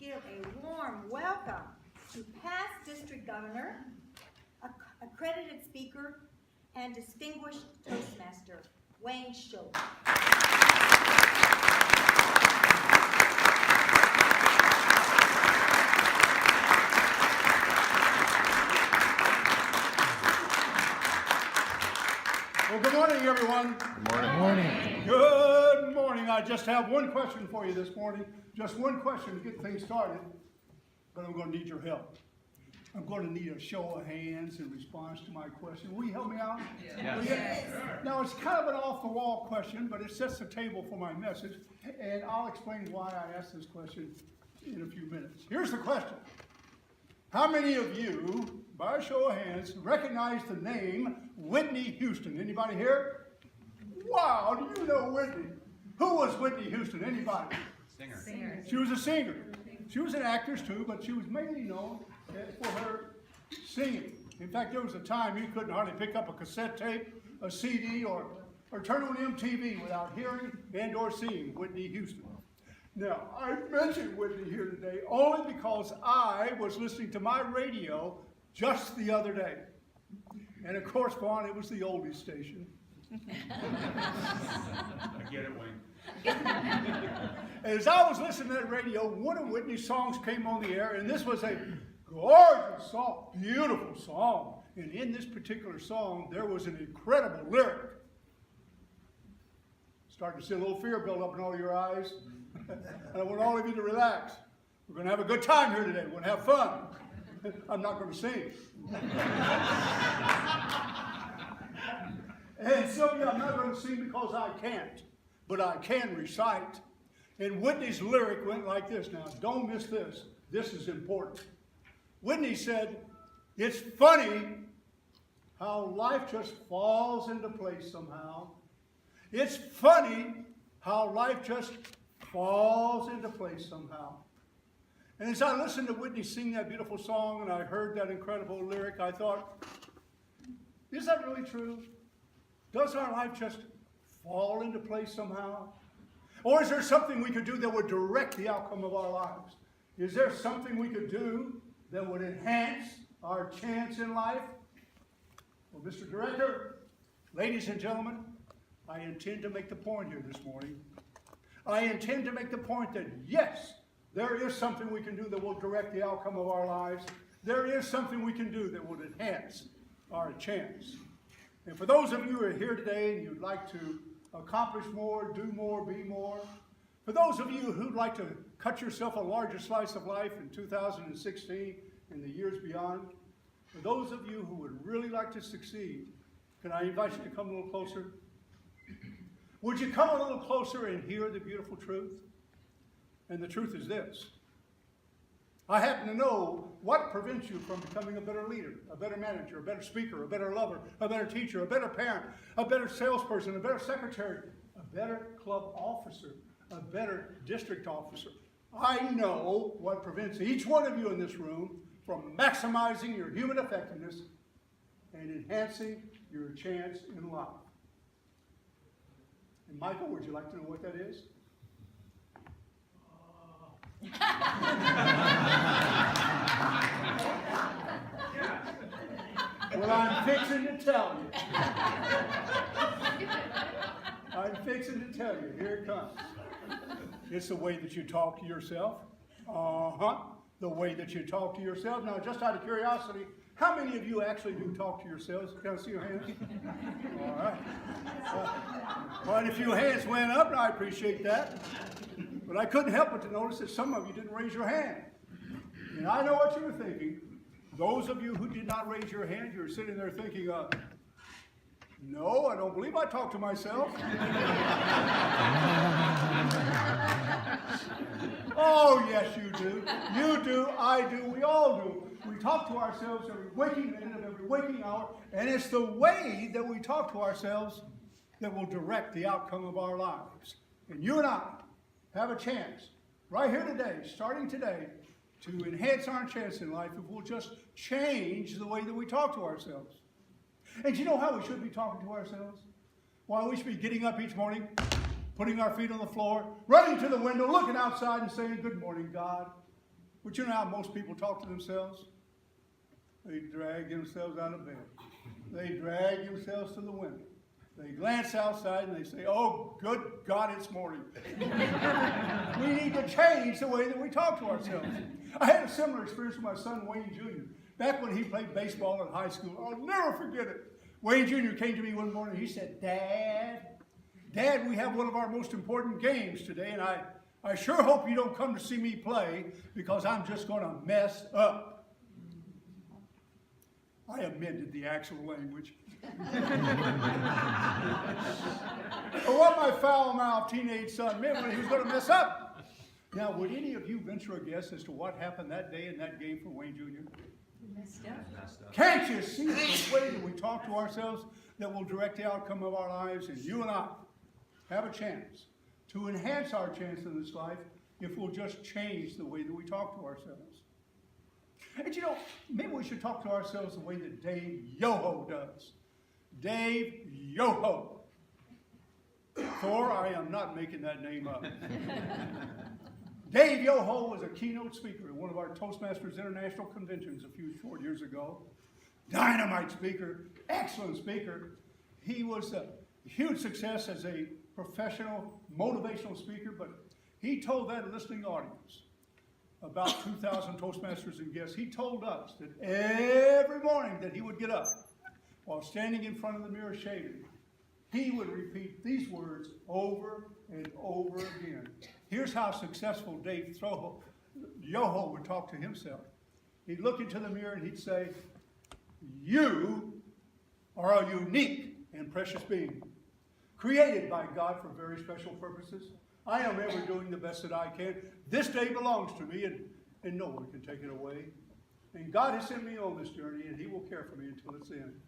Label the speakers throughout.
Speaker 1: give a warm welcome to past District Governor, accredited speaker, and distinguished Toastmaster, Wayne Choate.
Speaker 2: Well, good morning, everyone.
Speaker 3: Good morning.
Speaker 4: Good morning.
Speaker 2: Good morning. I just have one question for you this morning. Just one question to get things started. But I'm going to need your help. I'm going to need a show of hands in response to my question. Will you help me out?
Speaker 3: Yes.
Speaker 2: Now, it's kind of an off-the-wall question, but it sets the table for my message. And I'll explain why I asked this question in a few minutes. Here's the question. How many of you, by a show of hands, recognize the name Whitney Houston? Anybody here? Wow, do you know Whitney? Who was Whitney Houston? Anybody?
Speaker 3: Singer.
Speaker 2: She was a singer. She was an actress too, but she was mainly known for her singing. In fact, there was a time you couldn't hardly pick up a cassette tape, a CD, or turn on MTV without hearing and or seeing Whitney Houston. Now, I mentioned Whitney here today only because I was listening to my radio just the other day. And of course, Vaughn, it was the oldies station.
Speaker 3: I get it, Wayne.
Speaker 2: As I was listening to that radio, one of Whitney's songs came on the air, and this was a gorgeous song, beautiful song. And in this particular song, there was an incredible lyric. Starting to see a little fear build up in all your eyes. And I want all of you to relax. We're going to have a good time here today. We're going to have fun. I'm not going to sing. And some of you, I'm not going to sing because I can't, but I can recite. And Whitney's lyric went like this. Now, don't miss this. This is important. Whitney said, "It's funny how life just falls into place somehow. It's funny how life just falls into place somehow." And as I listened to Whitney sing that beautiful song and I heard that incredible lyric, I thought, is that really true? Does our life just fall into place somehow? Or is there something we could do that would direct the outcome of our lives? Is there something we could do that would enhance our chance in life? Well, Mr. Director, ladies and gentlemen, I intend to make the point here this morning. I intend to make the point that yes, there is something we can do that will direct the outcome of our lives. There is something we can do that will enhance our chance. And for those of you who are here today and you'd like to accomplish more, do more, be more, for those of you who'd like to cut yourself a larger slice of life in 2016 and the years beyond, for those of you who would really like to succeed, can I invite you to come a little closer? Would you come a little closer and hear the beautiful truth? And the truth is this. I happen to know what prevents you from becoming a better leader, a better manager, a better speaker, a better lover, a better teacher, a better parent, a better salesperson, a better secretary, a better club officer, a better district officer. I know what prevents each one of you in this room from maximizing your human effectiveness and enhancing your chance in life. And Michael, would you like to know what that is? Well, I'm fixing to tell you. I'm fixing to tell you. Here it comes. It's the way that you talk to yourself. The way that you talk to yourself. Now, just out of curiosity, how many of you actually do talk to yourselves? Can I see your hands? All right. Quite a few hands went up, and I appreciate that. But I couldn't help but to notice that some of you didn't raise your hand. And I know what you were thinking. Those of you who did not raise your hand, you were sitting there thinking, no, I don't believe I talk to myself. Oh, yes, you do. You do, I do, we all do. We talk to ourselves every waking minute of every waking hour, and it's the way that we talk to ourselves that will direct the outcome of our lives. And you and I have a chance right here today, starting today, to enhance our chance in life if we'll just change the way that we talk to ourselves. And you know how we should be talking to ourselves? Why, we should be getting up each morning, putting our feet on the floor, running to the window, looking outside and saying, "Good morning, God. But you know how most people talk to themselves? They drag themselves out of bed. They drag themselves to the window. They glance outside and they say, oh, good God, it's morning. We need to change the way that we talk to ourselves. I had a similar experience with my son, Wayne Jr. Back when he played baseball in high school. I'll never forget it. Wayne Jr. came to me one morning. He said, Dad, we have one of our most important games today, and I sure hope you don't come to see me play because I'm just going to mess up. I amended the actual language. But what my foul-mouthed teenage son meant when he was going to mess up. Now, would any of you venture a guess as to what happened that day in that game for Wayne Jr.?
Speaker 3: Messed up.
Speaker 2: Can't you see the way that we talk to ourselves that will direct the outcome of our lives? And you and I have a chance to enhance our chance in this life if we'll just change the way that we talk to ourselves. And you know, maybe we should talk to ourselves the way that Dave Yoho does. Dave Yoho. Thor, I am not making that name up. Dave Yoho was a keynote speaker at one of our Toastmasters International conventions a few short years ago. Dynamite speaker, excellent speaker. He was a huge success as a professional motivational speaker, but he told that listening audience, about 2,000 Toastmasters and guests, he told us that every morning that he would get up while standing in front of the mirror shaving, he would repeat these words over and over again. Here's how successful Dave Yoho would talk to himself. He'd look into the mirror and he'd say, you are a unique and precious being, created by God for very special purposes. I am ever doing the best that I can. This day belongs to me, and no one can take it away. And God has sent me on this journey, and he will care for me until its end.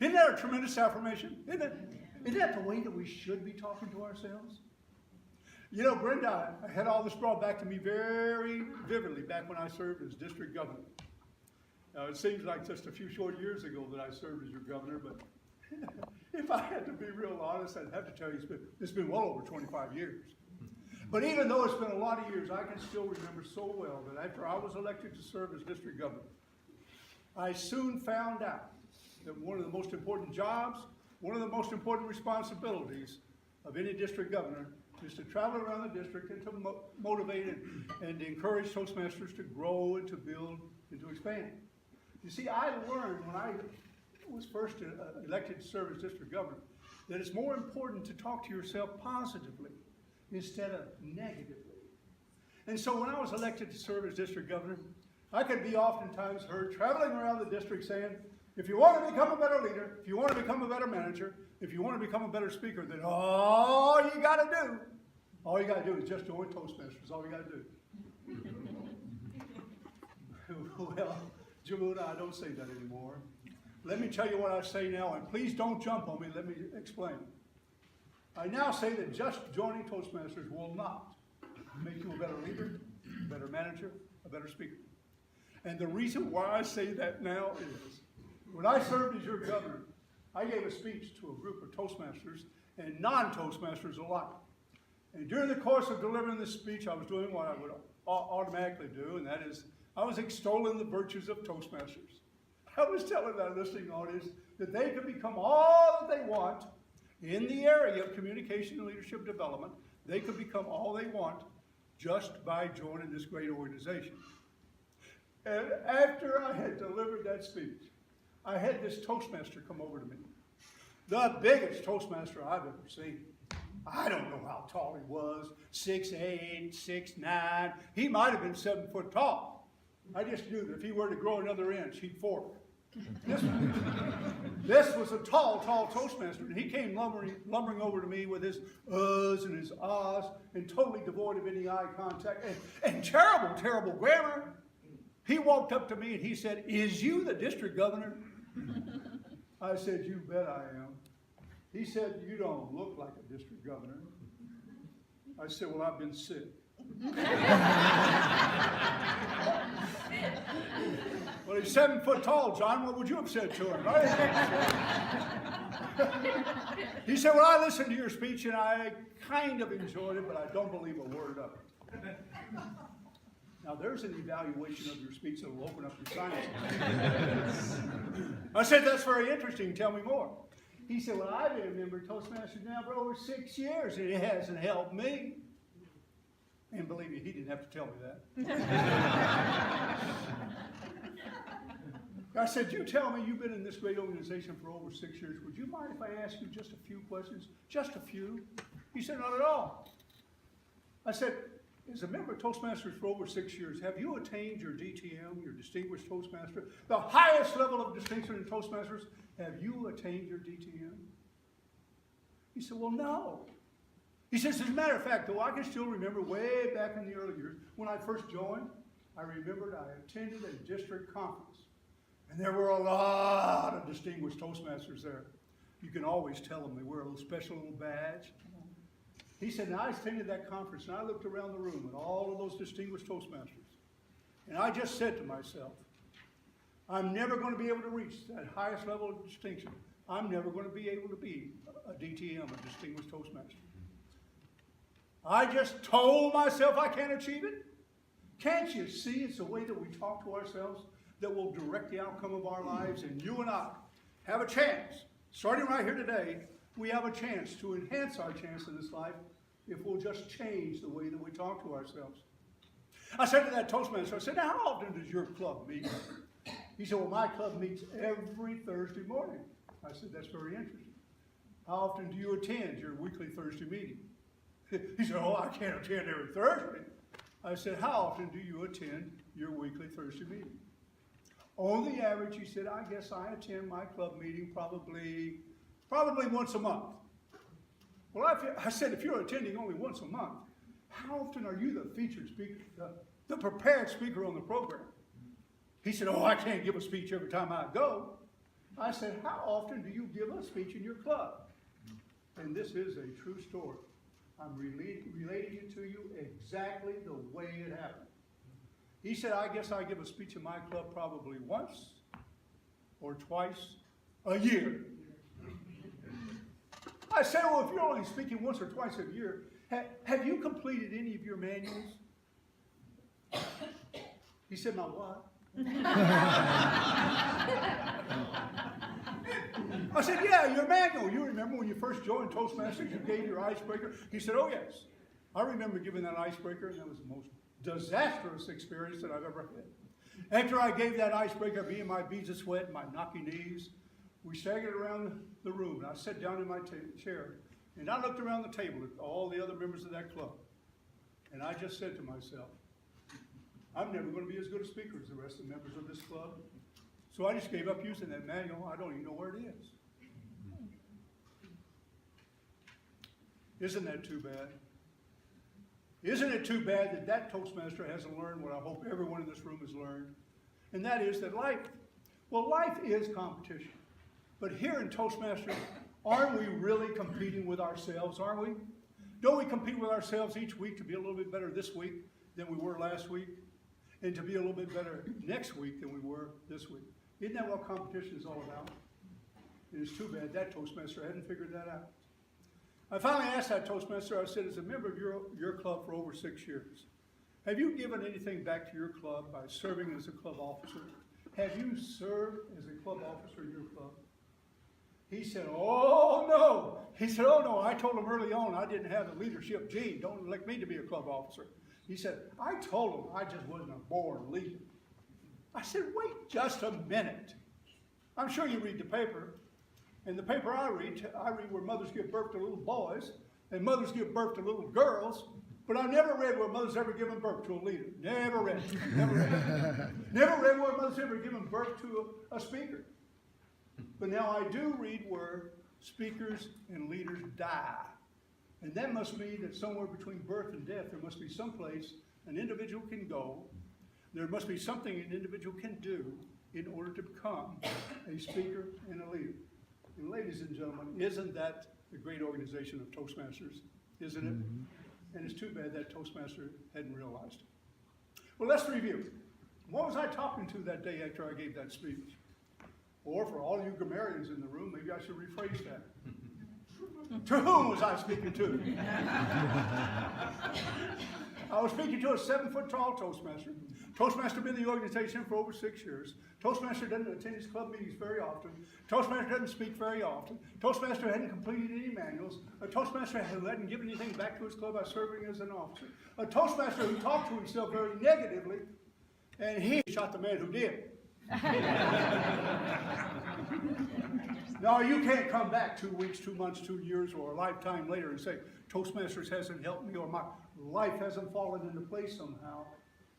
Speaker 2: Isn't that a tremendous affirmation? Isn't that the way that we should be talking to ourselves? You know, Brenda, I had all this brought back to me very vividly back when I served as district governor. Now, it seems like just a few short years ago that I served as your governor, but if I had to be real honest, I'd have to tell you it's been well over 25 years. But even though it's been a lot of years, I can still remember so well that after I was elected to serve as district governor, I soon found out that one of the most important jobs, one of the most important responsibilities of any district governor is to travel around the district and to motivate and to encourage Toastmasters to grow and to build and to expand. You see, I learned when I was first elected to serve as district governor that it's more important to talk to yourself positively instead of negatively. And so when I was elected to serve as district governor, I could be oftentimes heard traveling around the district saying, if you want to become a better leader, if you want to become a better manager, if you want to become a better speaker, then all you got to do is just join Toastmasters. All you got to do. Well, Jamuna, I don't say that anymore. Let me tell you what I say now, and please don't jump on me. Let me explain. I now say that just joining Toastmasters will not make you a better leader, a better manager, a better speaker. And the reason why I say that now is, when I served as your governor, I gave a speech to a group of Toastmasters and non-Toastmasters alike. And during the course of delivering this speech, I was doing what I would automatically do, and that is, I was extolling the virtues of Toastmasters. I was telling that listening audience that they could become all that they want in the area of communication and leadership development. They could become all they want just by joining this great organization. And after I had delivered that speech, I had this Toastmaster come over to me. The biggest Toastmaster I've ever seen. I don't know how tall he was, 6'8", 6'9". He might have been 7 foot tall. I just knew that if he were to grow another inch, he'd fork. This was a tall Toastmaster, and he came lumbering over to me with his uhs and his ahs, and totally devoid of any eye contact, and terrible grammar. He walked up to me and he said, "Is you the district governor?" I said, "You bet I am." He said, "You don't look like a district governor." I said, "Well, I've been sick." Well, he's 7 foot tall, John. What would you have said to him, right? He said, "Well, I listened to your speech and I kind of enjoyed it, but I don't believe a word of it." Now there's an evaluation of your speech that will open up your science. I said, that's very interesting. Tell me more. He said, well, I've been a member of Toastmasters now for over 6 years, and it hasn't helped me. And believe me, he didn't have to tell me that. I said, you tell me you've been in this great organization for over 6 years. Would you mind if I ask you just a few questions? Just a few? He said, not at all. I said, as a member of Toastmasters for over 6 years, have you attained your DTM, your Distinguished Toastmaster, the highest level of distinction in Toastmasters? Have you attained your DTM? He said, well, no. He says, as a matter of fact, though, I can still remember way back in the early years, when I first joined, I remembered I attended a district conference. And there were a lot of distinguished Toastmasters there. You can always tell them they wear a little special little badge. He said, and I attended that conference, and I looked around the room at all of those distinguished Toastmasters. And I just said to myself, I'm never going to be able to reach that highest level of distinction. I'm never going to be able to be a DTM, a Distinguished Toastmaster. I just told myself I can't achieve it. Can't you see it's the way that we talk to ourselves that will direct the outcome of our lives? And you and I have a chance, starting right here today, we have a chance to enhance our chance in this life if we'll just change the way that we talk to ourselves. I said to that Toastmaster, I said, now how often does your club meet? He said, well, my club meets every Thursday morning. I said, that's very interesting. How often do you attend your weekly Thursday meeting? He said, oh, I can't attend every Thursday. I said, how often do you attend your weekly Thursday meeting? On the average, he said, I guess I attend my club meeting probably once a month. Well, I said, if you're attending only once a month, how often are you the featured speaker, the prepared speaker on the program? He said, oh, I can't give a speech every time I go. I said, how often do you give a speech in your club? And this is a true story. I'm relating it to you exactly the way it happened. He said, I guess I give a speech in my club probably once or twice a year. I said, well, if you're only speaking once or twice a year, have you completed any of your manuals? He said, my what? I said, yeah, your manual. You remember when you first joined Toastmasters, you gave your icebreaker? He said, oh, yes. I remember giving that icebreaker, and that was the most disastrous experience that I've ever had. After I gave that icebreaker, me and my beads of sweat and my knocky knees, we staggered around the room, and I sat down in my chair, and I looked around the table at all the other members of that club, and I just said to myself, I'm never going to be as good a speaker as the rest of the members of this club. So I just gave up using that manual. I don't even know where it is. Isn't that too bad? Isn't it too bad that that Toastmaster hasn't learned what I hope everyone in this room has learned? And that is that life is competition. But here in Toastmasters, aren't we really competing with ourselves, aren't we? Don't we compete with ourselves each week to be a little bit better this week than we were last week? And to be a little bit better next week than we were this week? Isn't that what competition is all about? It is too bad that Toastmaster hadn't figured that out. I finally asked that Toastmaster, I said, as a member of your club for over 6 years, have you given anything back to your club by serving as a club officer? Have you served as a club officer in your club? He said, oh, no. He said, oh, no. I told him early on I didn't have the leadership gene. Don't elect me to be a club officer. He said, I told him I just wasn't a born leader. I said, wait just a minute. I'm sure you read the paper. And the paper I read where mothers give birth to little boys and mothers give birth to little girls. But I never read where mothers ever given birth to a leader. Never read. Never read. Never read where mothers ever given birth to a speaker. But now I do read where speakers and leaders die. And that must mean that somewhere between birth and death, there must be some place an individual can go. There must be something an individual can do in order to become a speaker and a leader. And ladies and gentlemen, isn't that the great organization of Toastmasters? Isn't it? Mm-hmm. And it's too bad that Toastmaster hadn't realized it. Well, let's review. What was I talking to that day after I gave that speech? Or for all you grammarians in the room, maybe I should rephrase that. To whom was I speaking to? I was speaking to a 7-foot-tall Toastmaster. Toastmaster been in the organization for over 6 years. Toastmaster doesn't attend his club meetings very often. Toastmaster doesn't speak very often. Toastmaster hadn't completed any manuals. A Toastmaster hadn't given anything back to his club by serving as an officer. A Toastmaster who talked to himself very negatively, and he shot the man who did. No, you can't come back 2 weeks, 2 months, 2 years, or a lifetime later and say, Toastmasters hasn't helped me, or my life hasn't fallen into place somehow,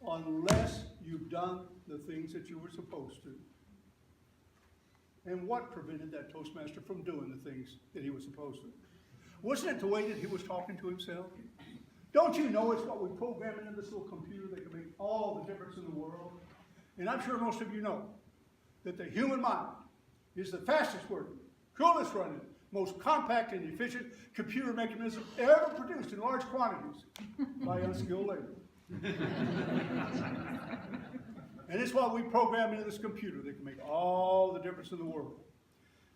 Speaker 2: unless you've done the things that you were supposed to. And what prevented that Toastmaster from doing the things that he was supposed to? Wasn't it the way that he was talking to himself? Don't you know it's what we program into this little computer that can make all the difference in the world? And I'm sure most of you know that the human mind is the fastest working, coolest running, most compact and efficient computer mechanism ever produced in large quantities by unskilled labor. And it's what we program into this computer that can make all the difference in the world.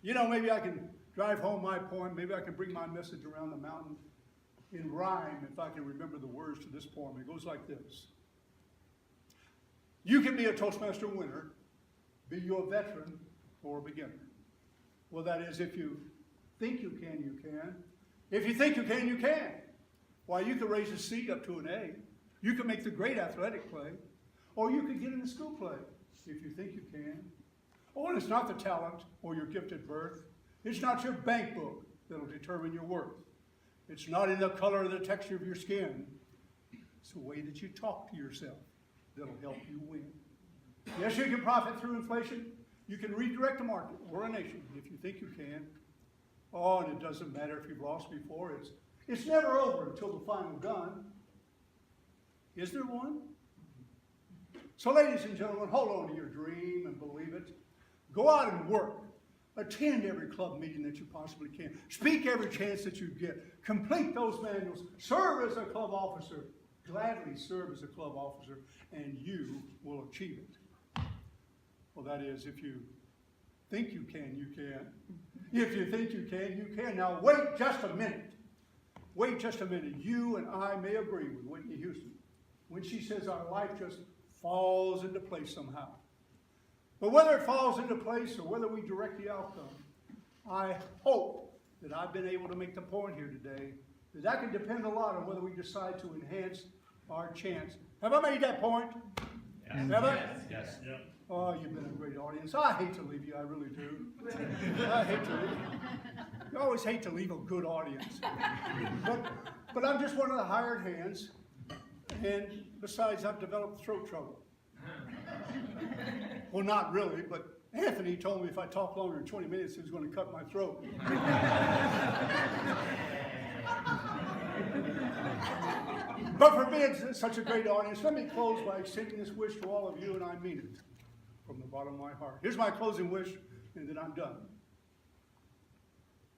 Speaker 2: You know, maybe I can drive home my poem, maybe I can bring my message around the mountain in rhyme if I can remember the words to this poem. It goes like this. You can be a Toastmaster winner, be you a veteran or a beginner. Well, that is, if you think you can, you can. If you think you can, you can. Why, you could raise a C up to an A. You can make the great athletic play. Or you could get in the school play, if you think you can. Oh, and it's not the talent or your gift at birth. It's not your bank book that'll determine your worth. It's not in the color or the texture of your skin. It's the way that you talk to yourself that'll help you win. Yes, you can profit through inflation. You can redirect a market or a nation if you think you can. Oh, and it doesn't matter if you've lost before. It's never over until the final gun. Is there one? So, ladies and gentlemen, hold on to your dream and believe it. Go out and work. Attend every club meeting that you possibly can. Speak every chance that you get. Complete those manuals. Serve as a club officer. Gladly serve as a club officer, and you will achieve it. Well, that is, if you think you can, you can. If you think you can, you can. Now, wait just a minute. Wait just a minute. You and I may agree with Whitney Houston when she says our life just falls into place somehow. But whether it falls into place or whether we direct the outcome, I hope that I've been able to make the point here today that can depend a lot on whether we decide to enhance our chance. Have I made that point?
Speaker 3: Yes.
Speaker 2: Have I?
Speaker 3: Yes. Yep.
Speaker 2: Oh, you've been a great audience. I hate to leave you, I really do. I hate to leave you. You always hate to leave a good audience. But I'm just one of the hired hands, and besides, I've developed throat trouble. Well, not really, but Anthony told me if I talk longer than 20 minutes, he was going to cut my throat. But for being such a great audience, let me close by extending this wish to all of you, and I mean it from the bottom of my heart. Here's my closing wish, and then I'm done.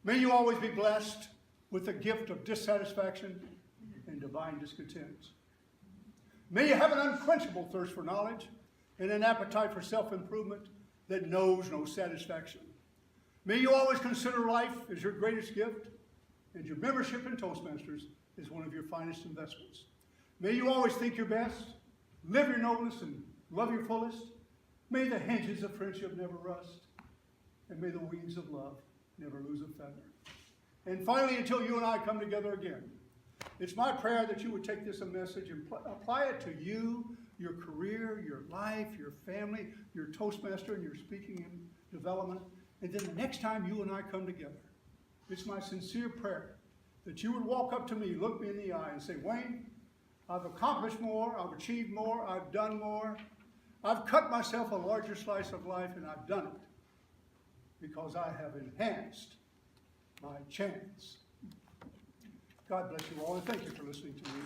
Speaker 2: May you always be blessed with the gift of dissatisfaction and divine discontent. May you have an unquenchable thirst for knowledge and an appetite for self-improvement that knows no satisfaction. May you always consider life as your greatest gift, and your membership in Toastmasters is one of your finest investments. May you always think your best, live your noblest, and love your fullest. May the hinges of friendship never rust, and may the wings of love never lose a feather. And finally, until you and I come together again, it's my prayer that you would take this message and apply it to you, your career, your life, your family, your Toastmaster, and your speaking and development. And then the next time you and I come together, it's my sincere prayer that you would walk up to me, look me in the eye, and say, Wayne, I've accomplished more, I've achieved more, I've done more. I've cut myself a larger slice of life, and I've done it because I have enhanced my chance. God bless you all, and thank you for listening to me.